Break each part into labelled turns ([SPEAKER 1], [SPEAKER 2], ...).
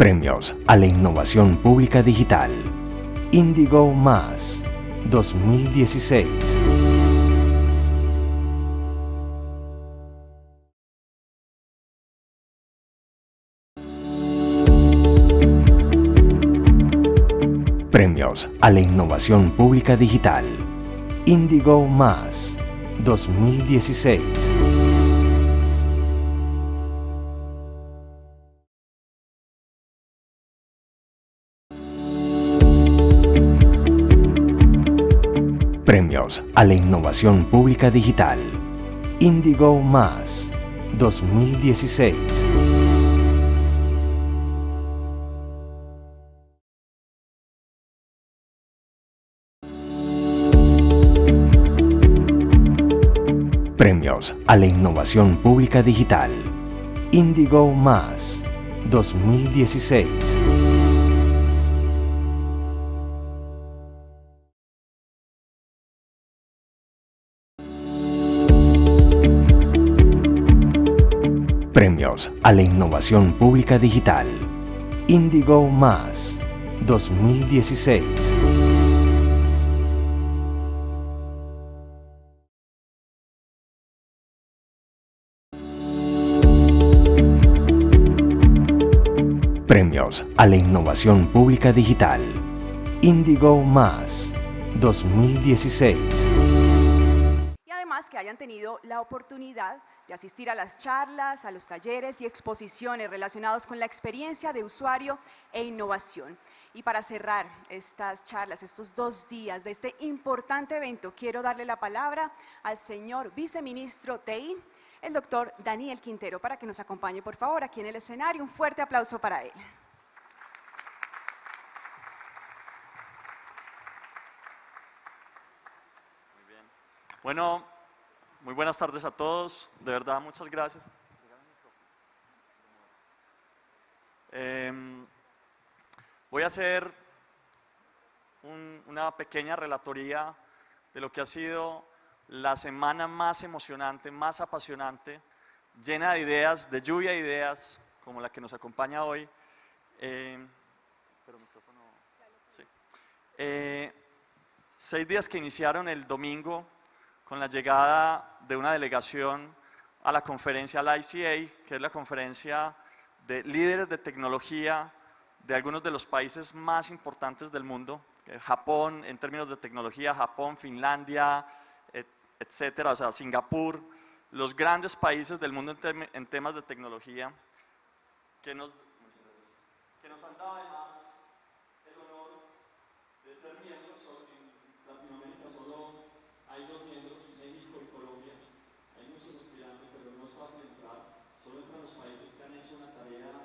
[SPEAKER 1] Premios a la Innovación Pública Digital. Índigo Más 2016. Premios a la Innovación Pública Digital. Índigo Más 2016. Premios a la Innovación Pública Digital. Índigo Más 2016. Premios a la Innovación Pública Digital. Índigo Más 2016. Premios a la Innovación Pública Digital. Índigo Más 2016. Premios a la Innovación Pública Digital. Índigo Más 2016.
[SPEAKER 2] Y además que hayan tenido la oportunidad de asistir a las charlas, a los talleres y exposiciones relacionados con la experiencia de usuario e innovación. Y para cerrar estas charlas, estos 2 días de este importante evento, quiero darle la palabra al señor viceministro TI, el doctor Daniel Quintero, para que nos acompañe, por favor, aquí en el escenario. Un fuerte aplauso para él.
[SPEAKER 3] Muy bien. Bueno, muy buenas tardes a todos. De verdad, muchas gracias. Voy a hacer una pequeña relatoría de lo que ha sido la semana más emocionante, más apasionante, llena de ideas, de lluvia de ideas, como la que nos acompaña hoy. Pero micrófono, sí. 6 días que iniciaron el domingo con la llegada de una delegación a la conferencia, la ICA, que es la conferencia de líderes de tecnología de algunos de los países más importantes del mundo, Japón en términos de tecnología, Japón, Finlandia, etcétera, o sea, Singapur, los grandes países del mundo en temas de tecnología, que nos han dado además el honor de ser miembros. En Latinoamérica solo hay 2 miembros, México y Colombia. Hay muchos aspirantes, pero no es fácil entrar. Solo entran los países que han hecho una tarea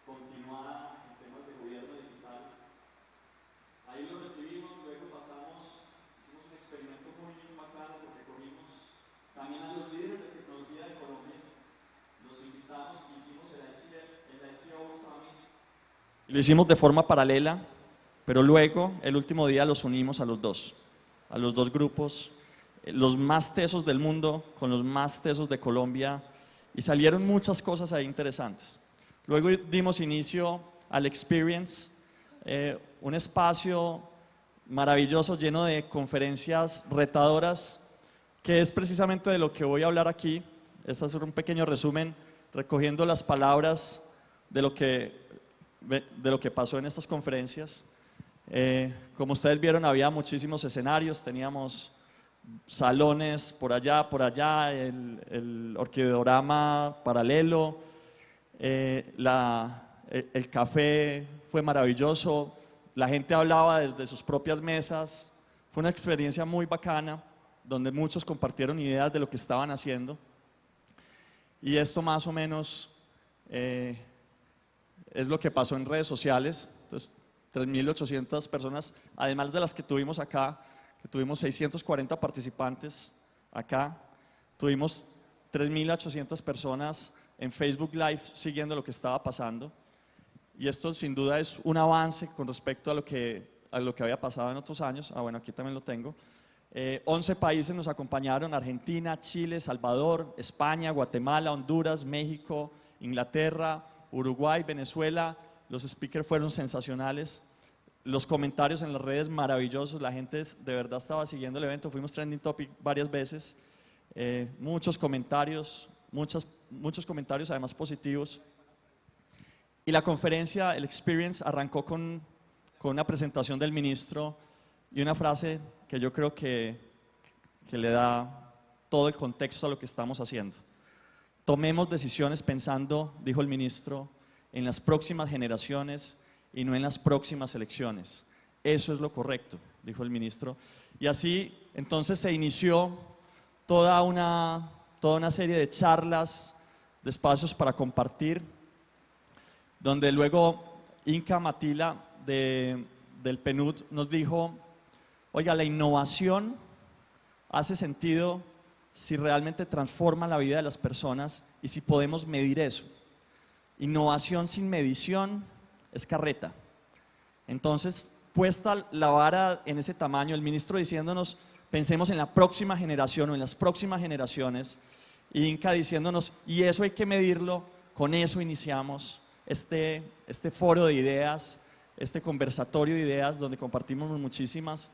[SPEAKER 3] continuada en temas de gobierno digital. Ahí lo recibimos, luego pasamos, hicimos un experimento muy bacano porque cogimos también a los líderes de tecnología de Colombia, los invitamos y hicimos el ICO Summit. Lo hicimos de forma paralela, pero luego, el último día, los unimos a los dos grupos, los más tesos del mundo con los más tesos de Colombia, y salieron muchas cosas ahí interesantes. Luego dimos inicio al Experience, un espacio maravilloso lleno de conferencias retadoras, que es precisamente de lo que voy a hablar aquí. Este es un pequeño resumen recogiendo las palabras de lo que pasó en estas conferencias. Como ustedes vieron, había muchísimos escenarios, teníamos salones por allá, el orquideorama paralelo, el café fue maravilloso, la gente hablaba desde sus propias mesas. Fue una experiencia muy bacana, donde muchos compartieron ideas de lo que estaban haciendo. Y esto más o menos es lo que pasó en redes sociales. Entonces, 3.800 personas, además de las que tuvimos acá, que tuvimos 640 participantes acá. Tuvimos 3.800 personas en Facebook Live siguiendo lo que estaba pasando. Y esto sin duda es un avance con respecto a lo que había pasado en otros años. Bueno, aquí también lo tengo. 11 países nos acompañaron: Argentina, Chile, Salvador, España, Guatemala, Honduras, México, Inglaterra, Uruguay, Venezuela, los speakers fueron sensacionales, los comentarios en las redes maravillosos, la gente de verdad estaba siguiendo el evento, fuimos trending topic varias veces, muchos comentarios, muchos comentarios además positivos. Y la conferencia, el Experience, arrancó con una presentación del ministro y una frase que yo creo que le da todo el contexto a lo que estamos haciendo. Tomemos decisiones pensando, dijo el ministro, en las próximas generaciones y no en las próximas elecciones. Eso es lo correcto, dijo el ministro. Y así, entonces, se inició toda una serie de charlas, de espacios para compartir, donde luego Inka Matila del PNUD nos dijo, oiga, la innovación hace sentido si realmente transforma la vida de las personas y si podemos medir eso. Innovación sin medición es carreta. Entonces, puesta la vara en ese tamaño, el ministro diciéndonos, pensemos en la próxima generación o en las próximas generaciones, y Inka diciéndonos, y eso hay que medirlo, con eso iniciamos este foro de ideas, este conversatorio de ideas donde compartimos muchísimas.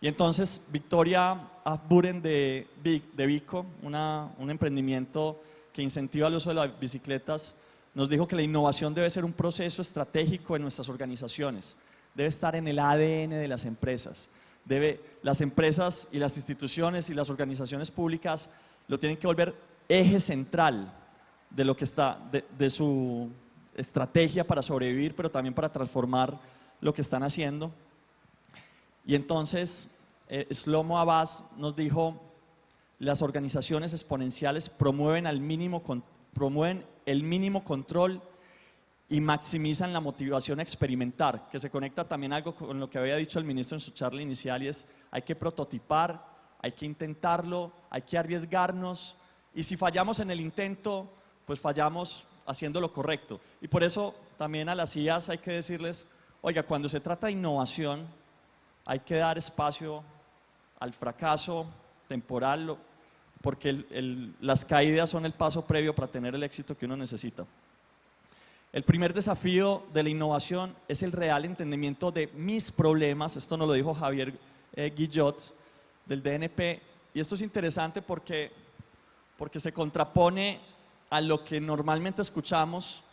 [SPEAKER 3] Y entonces Victoria Buren de Vico, un emprendimiento que incentiva el uso de las bicicletas, nos dijo que la innovación debe ser un proceso estratégico en nuestras organizaciones, debe estar en el ADN de las empresas. Las empresas y las instituciones y las organizaciones públicas lo tienen que volver eje central de lo que está, de su estrategia para sobrevivir, pero también para transformar lo que están haciendo. Y entonces Shlomo Abbas nos dijo, las organizaciones exponenciales promueven el mínimo control y maximizan la motivación a experimentar, que se conecta también algo con lo que había dicho el ministro en su charla inicial, y es hay que prototipar, hay que intentarlo, hay que arriesgarnos, y si fallamos en el intento, pues fallamos haciendo lo correcto. Y por eso también a las IAs hay que decirles, oiga, cuando se trata de innovación, hay que dar espacio al fracaso temporal, porque las caídas son el paso previo para tener el éxito que uno necesita. El primer desafío de la innovación es el real entendimiento de mis problemas. Esto nos lo dijo Javier Guillot del DNP, y esto es interesante porque se contrapone a lo que normalmente escuchamos,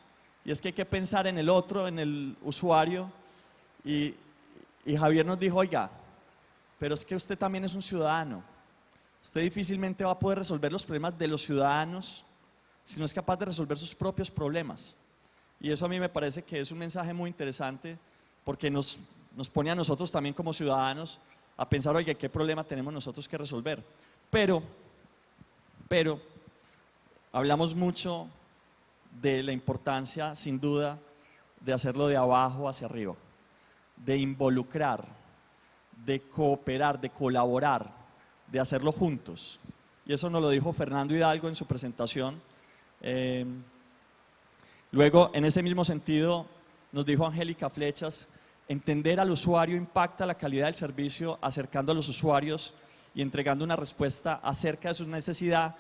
[SPEAKER 3] y es que hay que pensar en el otro, en el usuario, y Javier nos dijo, oiga, pero es que usted también es un ciudadano, usted difícilmente va a poder resolver los problemas de los ciudadanos si no es capaz de resolver sus propios problemas. Y eso a mí me parece que es un mensaje muy interesante, porque nos pone a nosotros también como ciudadanos a pensar, oye, ¿qué problema tenemos nosotros que resolver? Pero hablamos mucho de la importancia, sin duda, de hacerlo de abajo hacia arriba, de involucrar, de cooperar, de colaborar, de hacerlo juntos. Y eso nos lo dijo Fernando Hidalgo en su presentación. Luego, en ese mismo sentido, nos dijo Angélica Flechas, entender al usuario impacta la calidad del servicio, acercando a los usuarios y entregando una respuesta acerca de su necesidad.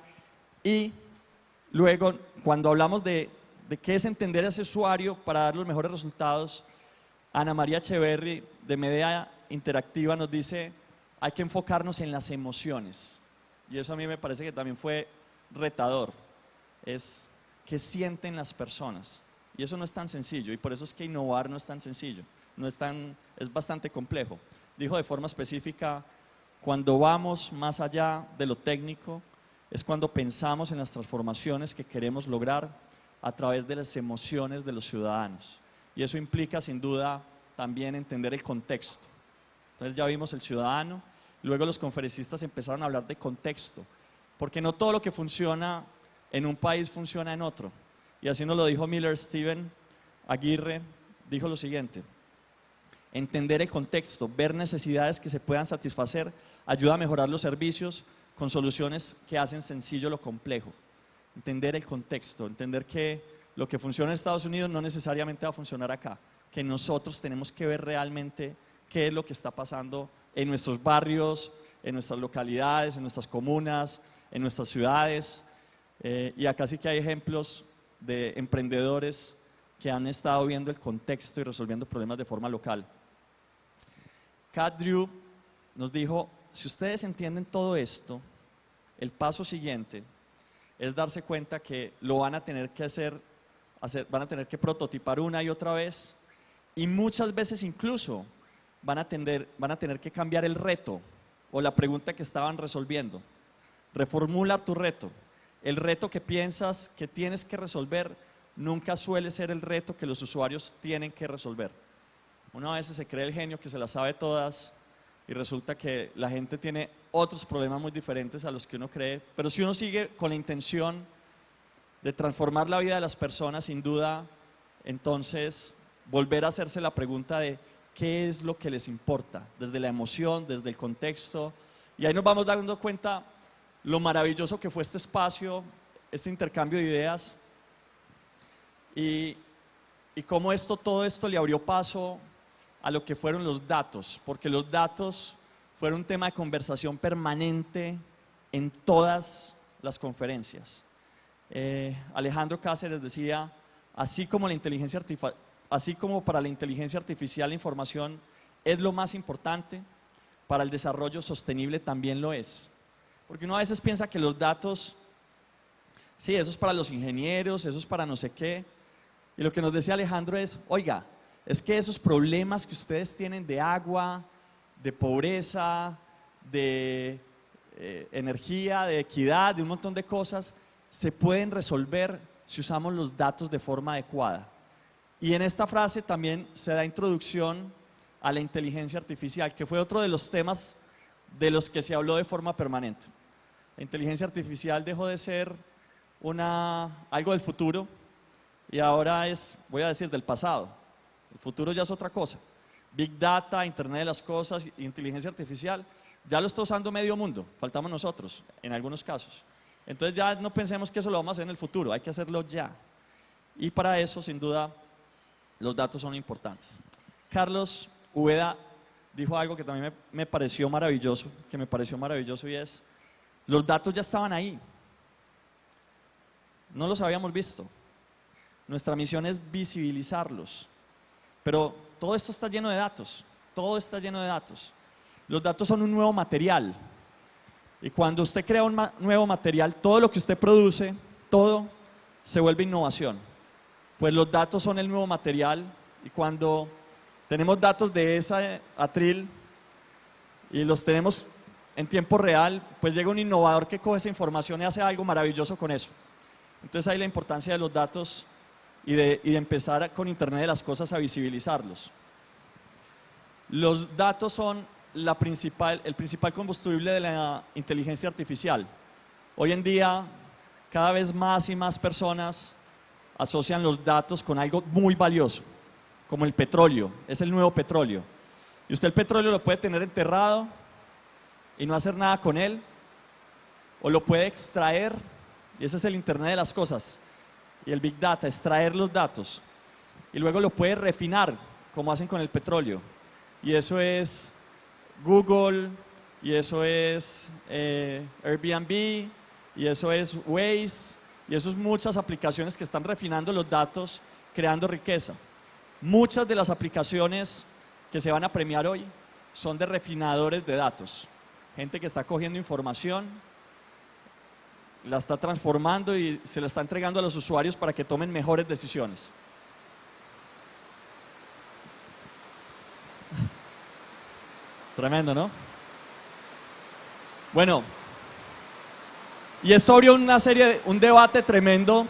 [SPEAKER 3] Y luego, cuando hablamos de qué es entender a ese usuario para dar los mejores resultados, Ana María Echeverry de Medea Interactiva nos dice, hay que enfocarnos en las emociones. Y eso a mí me parece que también fue retador. Es qué sienten las personas. Y eso no es tan sencillo, y por eso es que innovar no es tan sencillo, es bastante complejo. Dijo de forma específica, cuando vamos más allá de lo técnico, es cuando pensamos en las transformaciones que queremos lograr a través de las emociones de los ciudadanos. Y eso implica, sin duda, también entender el contexto. Entonces ya vimos el ciudadano, luego los conferencistas empezaron a hablar de contexto, porque no todo lo que funciona en un país funciona en otro. Y así nos lo dijo Miller Steven Aguirre, dijo lo siguiente, entender el contexto, ver necesidades que se puedan satisfacer, ayuda a mejorar los servicios con soluciones que hacen sencillo lo complejo. Entender el contexto, entender que lo que funciona en Estados Unidos no necesariamente va a funcionar acá, que nosotros tenemos que ver realmente qué es lo que está pasando en nuestros barrios, en nuestras localidades, en nuestras comunas, en nuestras ciudades. Y acá sí que hay ejemplos de emprendedores
[SPEAKER 4] que han estado viendo el contexto y resolviendo problemas de forma local. Kat Drew nos dijo, si ustedes entienden todo esto, el paso siguiente es darse cuenta que lo van a tener que van a tener que prototipar una y otra vez, y muchas veces incluso van a tener que cambiar el reto o la pregunta que estaban resolviendo. Reformular tu reto. El reto que piensas que tienes que resolver nunca suele ser el reto que los usuarios tienen que resolver. Uno a veces se cree el genio que se las sabe todas y resulta que la gente tiene otros problemas muy diferentes a los que uno cree, pero si uno sigue con la intención de transformar la vida de las personas, sin duda, entonces volver a hacerse la pregunta de qué es lo que les importa, desde la emoción, desde el contexto, y ahí nos vamos dando cuenta lo maravilloso que fue este espacio, este intercambio de ideas, y cómo todo esto le abrió paso a lo que fueron los datos, porque los datos fueron un tema de conversación permanente en todas las conferencias. Alejandro Cáceres decía, así como para la inteligencia artificial la información es lo más importante, para el desarrollo sostenible también lo es. Porque uno a veces piensa que los datos, sí, eso es para los ingenieros, eso es para no sé qué. Y lo que nos decía Alejandro es, oiga, es que esos problemas que ustedes tienen de agua, de pobreza, de energía, de equidad, de un montón de cosas, se pueden resolver si usamos los datos de forma adecuada. Y en esta frase también se da introducción a la inteligencia artificial, que fue otro de los temas de los que se habló de forma permanente. La inteligencia artificial dejó de ser algo del futuro y ahora es, voy a decir, del pasado. El futuro ya es otra cosa. Big Data, Internet de las Cosas, inteligencia artificial, ya lo está usando medio mundo, faltamos nosotros en algunos casos. Entonces ya no pensemos que eso lo vamos a hacer en el futuro, hay que hacerlo ya. Y para eso, sin duda, los datos son importantes. Carlos Úbeda dijo algo que también me pareció maravilloso, y es, los datos ya estaban ahí, no los habíamos visto. Nuestra misión es visibilizarlos, pero todo esto está lleno de datos, todo está lleno de datos. Los datos son un nuevo material, y cuando usted crea un nuevo material, todo lo que usted produce, todo se vuelve innovación. Pues los datos son el nuevo material, y cuando tenemos datos de esa atril y los tenemos en tiempo real, pues llega un innovador que coge esa información y hace algo maravilloso con eso. Entonces ahí la importancia de los datos y de empezar con Internet de las Cosas a visibilizarlos. Los datos son el principal combustible de la inteligencia artificial. Hoy en día, cada vez más y más personas asocian los datos con algo muy valioso, como el petróleo, es el nuevo petróleo. Y usted el petróleo lo puede tener enterrado y no hacer nada con él, o lo puede extraer, y ese es el Internet de las Cosas, y el Big Data, extraer los datos, y luego lo puede refinar, como hacen con el petróleo, y eso es Google, y eso es Airbnb, y eso es Waze, y eso es muchas aplicaciones que están refinando los datos, creando riqueza. Muchas de las aplicaciones que se van a premiar hoy son de refinadores de datos, gente que está cogiendo información, la está transformando y se la está entregando a los usuarios para que tomen mejores decisiones. Tremendo, ¿no? Bueno, y esto abrió un debate tremendo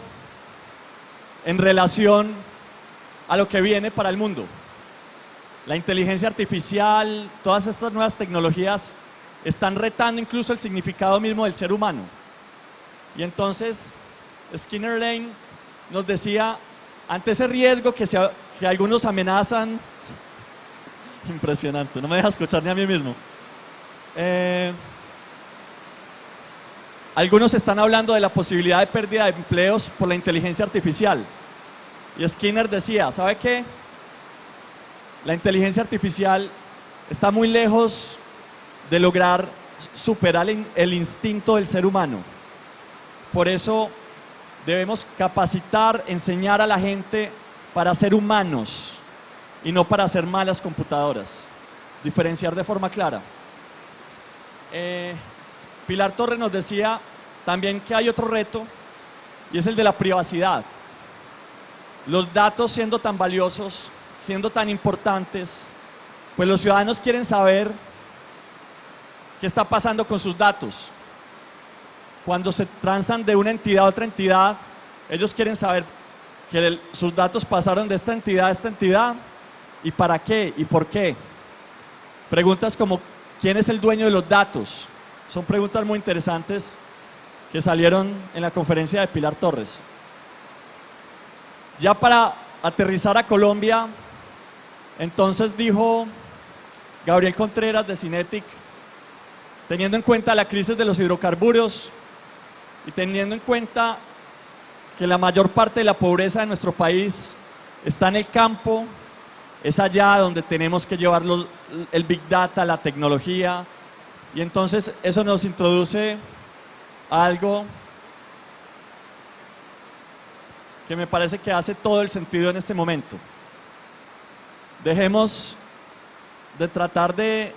[SPEAKER 4] en relación a lo que viene para el mundo. La inteligencia artificial, todas estas nuevas tecnologías están retando incluso el significado mismo del ser humano. Y entonces Skinner Lane nos decía, ante ese riesgo que algunos amenazan, impresionante, no me deja escuchar ni a mí mismo, algunos están hablando de la posibilidad de pérdida de empleos por la inteligencia artificial. Y Skinner decía, ¿sabe qué? La inteligencia artificial está muy lejos de lograr superar el instinto del ser humano. Por eso debemos capacitar, enseñar a la gente para ser humanos y no para hacer malas computadoras. Diferenciar de forma clara. Pilar Torres nos decía también que hay otro reto y es el de la privacidad. Los datos siendo tan valiosos, siendo tan importantes, pues los ciudadanos quieren saber qué está pasando con sus datos. Cuando se transan de una entidad a otra entidad, ellos quieren saber que sus datos pasaron de esta entidad a esta entidad y para qué y por qué. Preguntas como ¿quién es el dueño de los datos? Son preguntas muy interesantes que salieron en la conferencia de Pilar Torres. Ya para aterrizar a Colombia, entonces dijo Gabriel Contreras de Cinetic, teniendo en cuenta la crisis de los hidrocarburos y teniendo en cuenta que la mayor parte de la pobreza de nuestro país está en el campo, es allá donde tenemos que llevar el Big Data, la tecnología, y entonces eso nos introduce a algo que me parece que hace todo el sentido en este momento. Dejemos de tratar de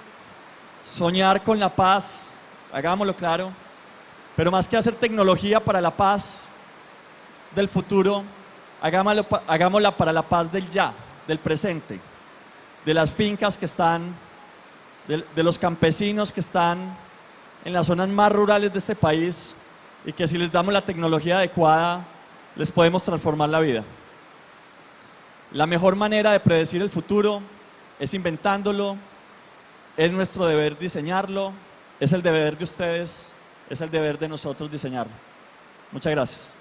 [SPEAKER 4] soñar con la paz, hagámoslo claro, pero más que hacer tecnología para la paz del futuro, hagámosla para la paz del ya, del presente, de las fincas que están, de los campesinos que están en las zonas más rurales de este país y que si les damos la tecnología adecuada, les podemos transformar la vida. La mejor manera de predecir el futuro es inventándolo, es nuestro deber diseñarlo, es el deber de ustedes, es el deber de nosotros diseñarlo. Muchas gracias.